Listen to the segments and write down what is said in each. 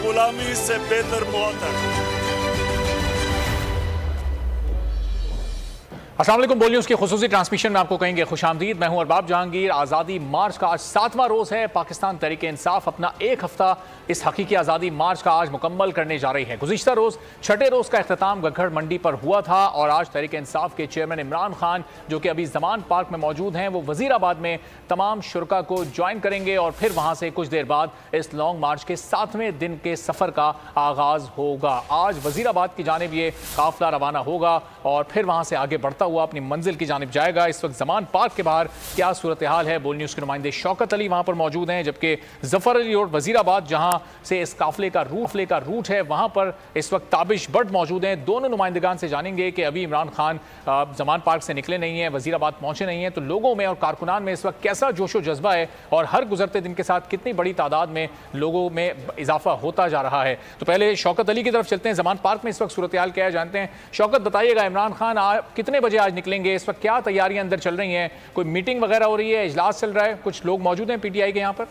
गुलामी से बेहतर मौत है। अस्सलाम वालेकुम। बोल न्यूज़ की खुसूसी ट्रांसमिशन में आपको कहेंगे खुशामदीद। मैं हूं अरबाब जहांगीर। आज़ादी मार्च का आज 7वां रोज़ है। पाकिस्तान तहरीक इंसाफ अपना एक हफ्ता इस हकीकी आज़ादी मार्च का आज मुकम्मल करने जा रही है। गुज़िश्ता रोज़ छठे रोज़ का अख्ताम गग्घड़ मंडी पर हुआ था और आज तहरीक इंसाफ के चेयरमैन इमरान खान, जो कि अभी ज़मान पार्क में मौजूद हैं, वो वज़ीराबाद में तमाम शुरका को ज्वाइन करेंगे और फिर वहाँ से कुछ देर बाद इस लॉन्ग मार्च के 7वें दिन के सफ़र का आगाज़ होगा। आज वज़ीराबाद की जानिब ये काफ़िला रवाना होगा और फिर वहाँ से आगे बढ़ता हुआ अपनी मंजिल की जानिब जाएगा। इस वक्त ज़मान पार्क के बाहर क्या सूरत हाल है, बोल न्यूज़ के नुमाइंदे शौकत अली वहाँ पर मौजूद हैं, जबकि जफर अली रोड वज़ीराबाद जहाँ से इस काफिले का रूट है वहाँ पर इस वक्त ताबिश बट मौजूद हैं। दोनों नुमाइंदगान से जानेंगे कि अभी इमरान खान ज़मान पार्क से निकले नहीं हैं, वज़ीराबाद पहुँचे नहीं हैं, तो लोगों में और कारकुनान में इस वक्त कैसा जोशो जज्बा है और हर गुजरते दिन के साथ कितनी बड़ी तादाद में लोगों में इजाफा होता जा रहा है। तो पहले शौकत अली की तरफ चलते हैं। ज़मान पार्क में इस वक्त सूरत हाल क्या है जानते हैं। शौकत, बताइएगा, इमरान खान कितने बजे आज निकलेंगे? इस वक्त क्या तैयारियां अंदर चल रही हैं? कोई मीटिंग वगैरह हो रही है, इजलास चल रहा है? कुछ लोग मौजूद हैं पीटीआई के यहाँ पर?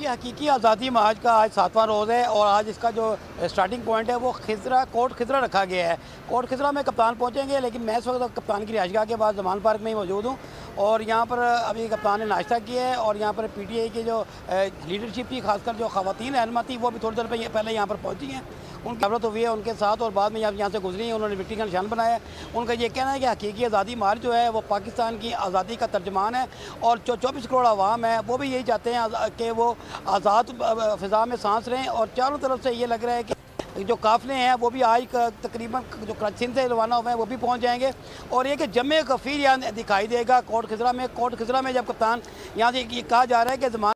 ये हकीकी आज़ादी मार्च का आज 7वां रोज़ है और आज इसका जो स्टार्टिंग पॉइंट है वो कोट खिजरा रखा गया है। कोट खिजरा में कप्तान पहुंचेंगे, लेकिन मैं इस वक्त कप्तान की रिहाइशगाह के बाद ज़मान पार्क में ही मौजूद हूँ और यहाँ पर अभी कप्तान ने नाश्ता किया है और यहाँ पर पीटीआई की जो लीडरशिप थी, खासकर जो ख़वातीन रहनुमा थी, वो भी थोड़ी देर पहले यहाँ पर पहुँची हैं। उनकी ज़रूरत हुई है उनके साथ और बाद में यहाँ से गुजरी है, उन्होंने विक्ट्री का निशान बनाया है। उनका ये कहना है कि हकीकी आज़ादी मार्च जो है वो पाकिस्तान की आज़ादी का तर्जमान है और जो 24 करोड़ आवाम है वो भी यही चाहते हैं कि वो आज़ाद फ़िज़ा में सांस रहें। और चारों तरफ से ये लग रहा है कि जो काफ़िले हैं वो भी आज तकरीबन जो सिंध से रवाना हुए हैं वो भी पहुंच जाएंगे और ये कि जमे कफ़ीर यहाँ दिखाई देगा कोट खिजरा में। कोट खिजरा में जब कप्तान यहाँ से कहा जा रहा है कि ज़मान